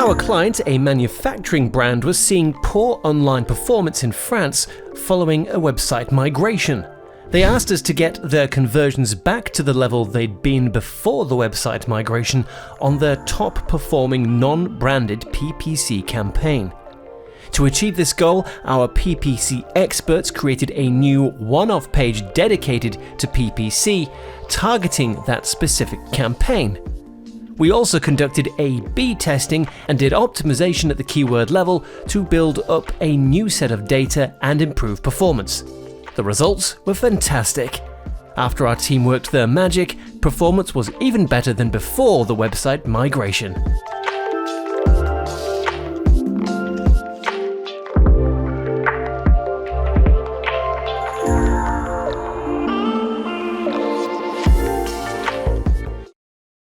Our client, a manufacturing brand, was seeing poor online performance in France following a website migration. They asked us to get their conversions back to the level they'd been before the website migration on their top performing non-branded PPC campaign. To achieve this goal, our PPC experts created a new one-off page dedicated to PPC, targeting that specific campaign. We also conducted A/B testing and did optimization at the keyword level to build up a new set of data and improve performance. The results were fantastic. After our team worked their magic, performance was even better than before the website migration.